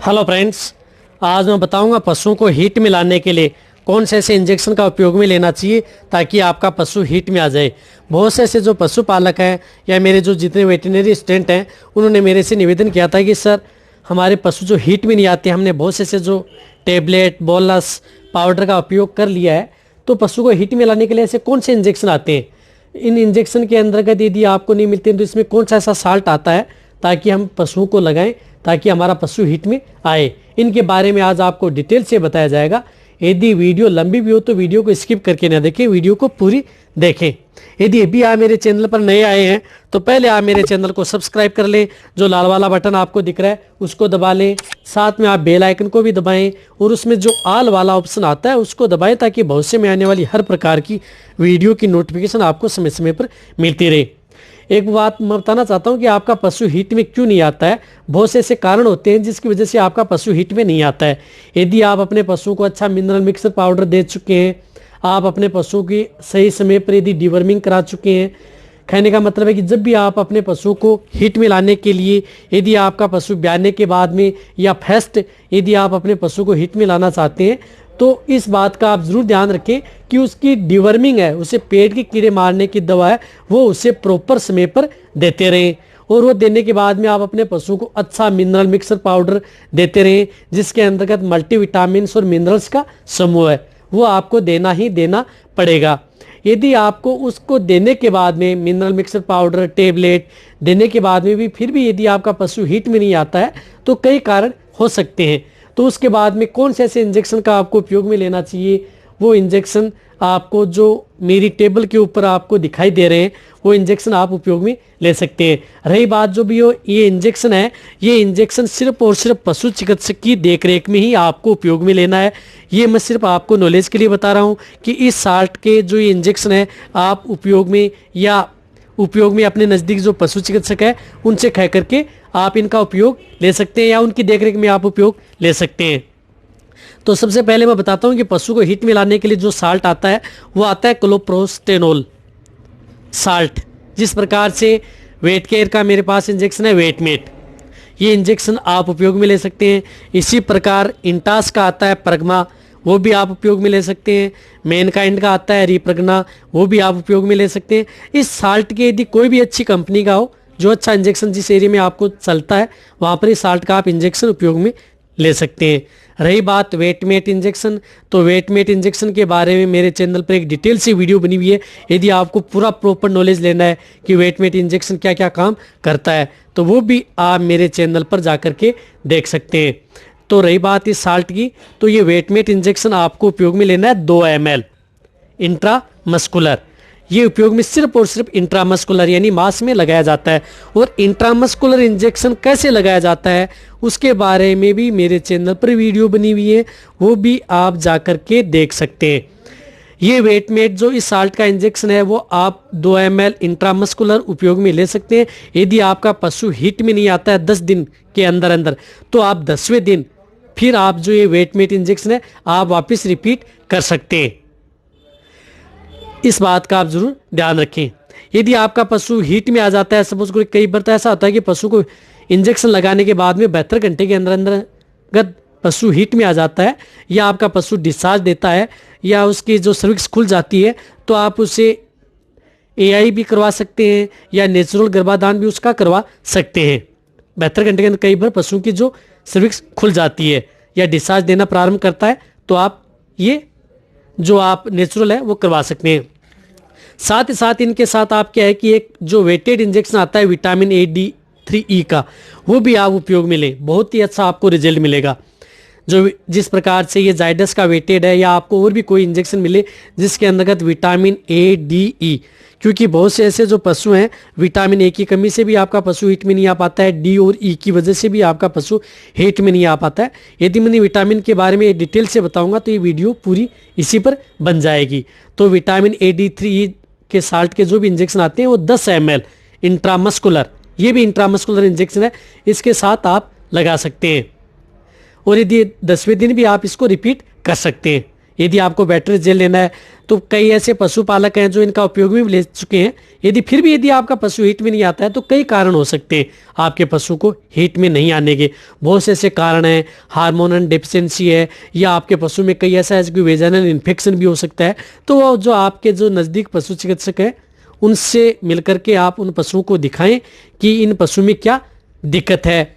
Hello friends, आज मैं बताऊंगा पशुओं को हीट में लाने के लिए कौन से ऐसे इंजेक्शन का उपयोग में लेना चाहिए ताकि आपका पशु हीट में आ जाए। बहुत से ऐसे जो पशुपालक हैं या मेरे जो जितने वेटरनरी स्टूडेंट हैं उन्होंने मेरे से निवेदन किया था कि सर हमारे पशु जो हीट में नहीं आते, हमने बहुत से ऐसे जो टेबलेट बोलस पाउडर का उपयोग कर लिया है, तो पशु को हीट में लाने के लिए ऐसे कौन से इंजेक्शन आते हैं। इन इंजेक्शन के अंतर्गत यदि आपको नहीं मिलते हैं तो इसमें कौन सा ऐसा साल्ट आता है ताकि हम पशुओं को लगाएं ताकि हमारा पशु हीट में आए। इनके बारे में आज आपको डिटेल से बताया जाएगा। यदि वीडियो लंबी भी हो तो वीडियो को स्किप करके ना देखें, वीडियो को पूरी देखें। यदि अभी आप मेरे चैनल पर नए आए हैं तो पहले आप मेरे चैनल को सब्सक्राइब कर लें। जो लाल वाला बटन आपको दिख रहा है उसको दबा लें, साथ में आप बेल आइकन को भी दबाएं और उसमें जो ऑल वाला ऑप्शन आता है उसको दबाएं ताकि भविष्य में आने वाली हर प्रकार की वीडियो की नोटिफिकेशन आपको समय समय पर मिलती रहे। एक बात मैं बताना चाहता हूं कि आपका पशु हीट में क्यों नहीं आता है। बहुत से ऐसे कारण होते हैं जिसकी वजह से आपका पशु हीट में नहीं आता है। यदि आप अपने पशु को अच्छा मिनरल मिक्सर पाउडर दे चुके हैं, आप अपने पशु की सही समय पर यदि डिवर्मिंग करा चुके हैं, कहने का मतलब है कि जब भी आप अपने पशु को हीट में लाने के लिए, यदि आपका पशु ब्याने के बाद में या फर्स्ट यदि आप अपने पशु को हीट में लाना चाहते हैं तो इस बात का आप जरूर ध्यान रखें कि उसकी डिवर्मिंग है, उसे पेट के कीड़े मारने की दवा है, वो उसे प्रॉपर समय पर देते रहें। और वो देने के बाद में आप अपने पशु को अच्छा मिनरल मिक्सर पाउडर देते रहें जिसके अंतर्गत मल्टीविटामिन्स और मिनरल्स का समूह है, वो आपको देना ही देना पड़ेगा। यदि आपको उसको देने के बाद में मिनरल मिक्सर पाउडर टेबलेट देने के बाद में भी फिर भी यदि आपका पशु हीट में नहीं आता है तो कई कारण हो सकते हैं। तो उसके बाद में कौन से ऐसे इंजेक्शन का आपको उपयोग में लेना चाहिए, वो इंजेक्शन आपको जो मेरी टेबल के ऊपर आपको दिखाई दे रहे हैं वो इंजेक्शन आप उपयोग में ले सकते हैं। रही बात जो भी हो, ये इंजेक्शन है, ये इंजेक्शन सिर्फ और सिर्फ पशु चिकित्सक की देखरेख में ही आपको उपयोग में लेना है। ये मैं सिर्फ आपको नॉलेज के लिए बता रहा हूँ कि इस साल्ट के जो ये इंजेक्शन है आप उपयोग में अपने नज़दीक जो पशु चिकित्सक है उनसे कह करके आप इनका उपयोग ले सकते हैं या उनकी देखरेख में आप उपयोग ले सकते हैं। तो सबसे पहले मैं बताता हूं कि पशु को हीट में लाने के लिए जो साल्ट आता है वो आता है क्लोप्रोस्टेनोल साल्ट। जिस प्रकार से वेट केयर का मेरे पास इंजेक्शन है वेटमेट, ये इंजेक्शन आप उपयोग में ले सकते हैं। इसी प्रकार इंटास का आता है प्रगमा, वो भी आप उपयोग में ले सकते हैं। मैनकाइंड का आता है रिप्रगना, वो भी आप उपयोग में ले सकते हैं। इस साल्ट के यदि कोई भी अच्छी कंपनी का हो जो अच्छा इंजेक्शन जिस एरिया में आपको चलता है वहाँ पर इस साल्ट का आप इंजेक्शन उपयोग में ले सकते हैं। रही बात वेटमेट इंजेक्शन, तो वेटमेट इंजेक्शन के बारे में मेरे चैनल पर एक डिटेल सी वीडियो बनी हुई है। यदि आपको पूरा प्रॉपर नॉलेज लेना है कि वेटमेट इंजेक्शन क्या क्या काम करता है तो वो भी आप मेरे चैनल पर जाकर के देख सकते हैं। तो रही बात इस साल्ट की, तो ये वेटमेट इंजेक्शन आपको उपयोग में लेना है 2 ml इंट्रामस्कुलर। ये उपयोग में सिर्फ और सिर्फ इंट्रामस्कुलर यानी मांस में लगाया जाता है। और इंट्रामस्कुलर इंजेक्शन कैसे लगाया जाता है उसके बारे में भी मेरे चैनल पर वीडियो बनी हुई है, वो भी आप जाकर के देख सकते हैं। ये वेटमेट जो इस साल्ट का इंजेक्शन है वो आप 2 ml इंट्रामस्कुलर उपयोग में ले सकते हैं। यदि आपका पशु हीट में नहीं आता है 10 दिन के अंदर अंदर तो आप 10वें दिन फिर आप जो ये वेटमेट इंजेक्शन है आप वापस रिपीट कर सकते हैं। इस बात का आप जरूर ध्यान रखें। यदि आपका पशु हीट में आ जाता है, सपोज कोई कई बार तो ऐसा होता है कि पशु को इंजेक्शन लगाने के बाद में 72 घंटे के अंदर अंदर पशु हीट में आ जाता है या आपका पशु डिस्चार्ज देता है या उसकी जो सर्विक्स खुल जाती है तो आप उसे एआई भी करवा सकते हैं या नेचुरल गर्भाधान भी उसका करवा सकते हैं। 72 घंटे के अंदर कई बार पशु की जो सर्विक्स खुल जाती है या डिस्चार्ज देना प्रारंभ करता है तो आप ये जो आप नेचुरल है वो करवा सकते हैं। साथ ही साथ इनके साथ आप क्या है कि एक जो वेटेड इंजेक्शन आता है विटामिन AD3E का, वो भी आप उपयोग में लें, बहुत ही अच्छा आपको रिजल्ट मिलेगा। जो जिस प्रकार से ये जाइडस का वेटेड है या आपको और भी कोई इंजेक्शन मिले जिसके अंतर्गत विटामिन ADE, क्योंकि बहुत से ऐसे जो पशु हैं विटामिन ए की कमी से भी आपका पशु हीट में नहीं आ पाता है, डी और ई की वजह से भी आपका पशु हीट में नहीं आ पाता है। यदि मैंने विटामिन के बारे में डिटेल से बताऊंगा तो ये वीडियो पूरी इसी पर बन जाएगी। तो विटामिन AD3E के साल्ट के जो भी इंजेक्शन आते हैं वो 10 ml इंट्रामस्कुलर, ये भी इंट्रामस्कुलर इंजेक्शन है, इसके साथ आप लगा सकते हैं। और यदि 10वें दिन भी आप इसको रिपीट कर सकते हैं। यदि आपको बैटरी जेल लेना है तो कई ऐसे पशुपालक हैं जो इनका उपयोग भी ले चुके हैं। यदि फिर भी यदि आपका पशु हीट में नहीं आता है तो कई कारण हो सकते हैं आपके पशु को हीट में नहीं आने के। बहुत से ऐसे कारण हैं, हार्मोनल डेफिशिएंसी है, या आपके पशु में कई ऐसा है कि वेजाइनल इन्फेक्शन भी हो सकता है। तो वो जो आपके जो नज़दीक पशु चिकित्सक है उनसे मिलकर के आप उन पशुओं को दिखाएं कि इन पशु में क्या दिक्कत है।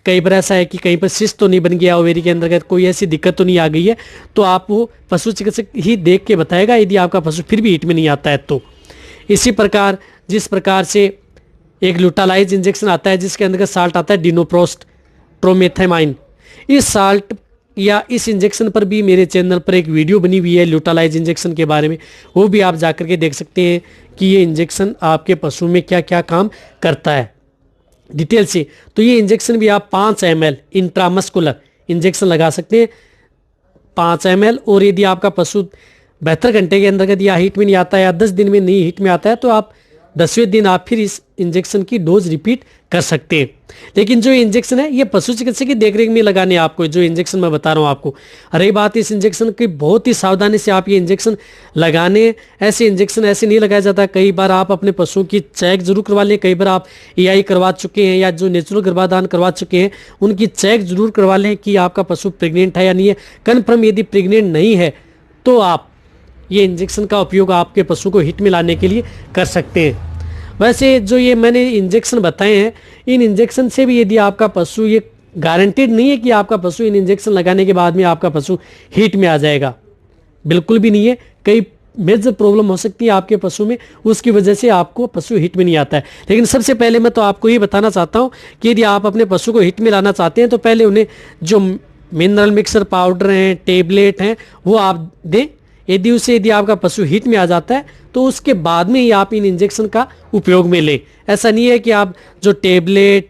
कई बार ऐसा है कि कहीं पर सिस्ट तो नहीं बन गया ओवेरी के अंदर, कोई ऐसी दिक्कत तो नहीं आ गई है, तो आप वो पशु चिकित्सक ही देख के बताएगा यदि आपका पशु फिर भी हीट में नहीं आता है तो। इसी प्रकार जिस प्रकार से एक लुटालाइज इंजेक्शन आता है जिसके अंदर का साल्ट आता है डिनोप्रोस्ट ट्रोमेथामाइन, इस साल्ट या इस इंजेक्शन पर भी मेरे चैनल पर एक वीडियो बनी हुई है लुटालाइज इंजेक्शन के बारे में, वो भी आप जाकर के देख सकते हैं कि ये इंजेक्शन आपके पशु में क्या क्या काम करता है डिटेल से। तो ये इंजेक्शन भी आप 5 ml इंट्रामस्कुलर इंजेक्शन लगा सकते हैं, 5 ml। और यदि आपका पशु 72 घंटे के अंदर यदि हीट में नहीं आता है या 10 दिन में नहीं हीट में आता है तो आप 10वें दिन आप फिर इस इंजेक्शन की डोज रिपीट कर सकते हैं। लेकिन जो इंजेक्शन है ये पशु चिकित्सक की देखरेख में लगाने आपको, जो इंजेक्शन मैं बता रहा हूँ आपको। रही बात इस इंजेक्शन की, बहुत ही सावधानी से आप ये इंजेक्शन लगाने, ऐसे इंजेक्शन ऐसे नहीं लगाया जाता। कई बार आप अपने पशुओं की चेक जरूर करवा लें, कई बार आप EI करवा चुके हैं या जो नेचुरल गर्भाधान करवा चुके हैं उनकी चेक जरूर करवा लें कि आपका पशु प्रेग्नेंट है या नहीं है। कन्फर्म यदि प्रेग्नेंट नहीं है तो आप ये इंजेक्शन का उपयोग आपके पशु को हिट में लाने के लिए कर सकते हैं। वैसे जो ये मैंने इंजेक्शन बताए हैं, इन इंजेक्शन से भी यदि आपका पशु, ये गारंटेड नहीं है कि आपका पशु इन इंजेक्शन लगाने के बाद में आपका पशु हीट में आ जाएगा, बिल्कुल भी नहीं है। कई मेजर प्रॉब्लम हो सकती है आपके पशु में, उसकी वजह से आपको पशु हिट में नहीं आता है। लेकिन सबसे पहले मैं तो आपको ये बताना चाहता हूँ कि यदि आप अपने पशु को हिट में लाना चाहते हैं तो पहले उन्हें जो मिनरल मिक्सर पाउडर हैं, टेबलेट हैं, वो आप दें। यदि आपका पशु हीट में आ जाता है तो उसके बाद में ही आप इन इंजेक्शन का उपयोग में लें। ऐसा नहीं है कि आप जो टेबलेट,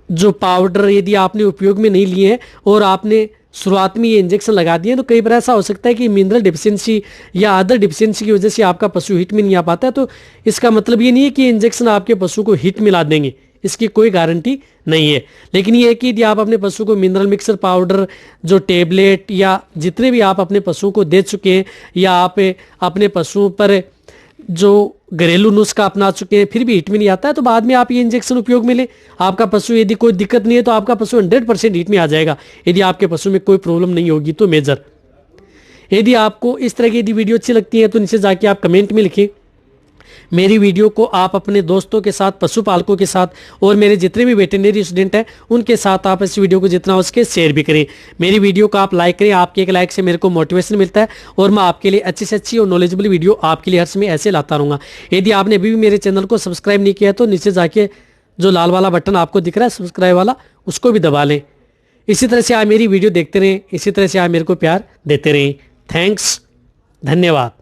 जो पाउडर यदि आपने उपयोग में नहीं लिए हैं और आपने शुरुआत में ये इंजेक्शन लगा दिए, तो कई बार ऐसा हो सकता है कि मिनरल डिफिशियंसी या अदर डिफिशियंसी की वजह से आपका पशु हिट में नहीं आ पाता है। तो इसका मतलब ये नहीं है कि इंजेक्शन आपके पशु को हिट में ला देंगे, इसकी कोई गारंटी नहीं है। लेकिन ये है कि यदि आप अपने पशु को मिनरल मिक्सर पाउडर, जो टेबलेट या जितने भी आप अपने पशुओं को दे चुके हैं, या आप अपने पशुओं पर जो घरेलू नुस्खा अपना चुके हैं फिर भी हिट में नहीं आता है, तो बाद में आप ये इंजेक्शन उपयोग में लें। आपका पशु यदि कोई दिक्कत नहीं है तो आपका पशु 100% हिट में आ जाएगा। यदि आपके पशु में कोई प्रॉब्लम नहीं होगी तो मेजर। यदि आपको इस तरह की यदि वीडियो अच्छी लगती है तो नीचे जाके आप कमेंट में लिखें। मेरी वीडियो को आप अपने दोस्तों के साथ, पशुपालकों के साथ और मेरे जितने भी वेटरनरी स्टूडेंट हैं उनके साथ आप इस वीडियो को जितना हो सके शेयर भी करें। मेरी वीडियो को आप लाइक करें, आपके एक लाइक से मेरे को मोटिवेशन मिलता है और मैं आपके लिए अच्छी से अच्छी और नॉलेजेबल वीडियो आपके लिए हर समय ऐसे लाता रहूँगा। यदि आपने अभी भी मेरे चैनल को सब्सक्राइब नहीं किया तो नीचे जाके जो लाल वाला बटन आपको दिख रहा है सब्सक्राइब वाला, उसको भी दबा लें। इसी तरह से आप मेरी वीडियो देखते रहें, इसी तरह से आप मेरे को प्यार देते रहें। थैंक्स, धन्यवाद।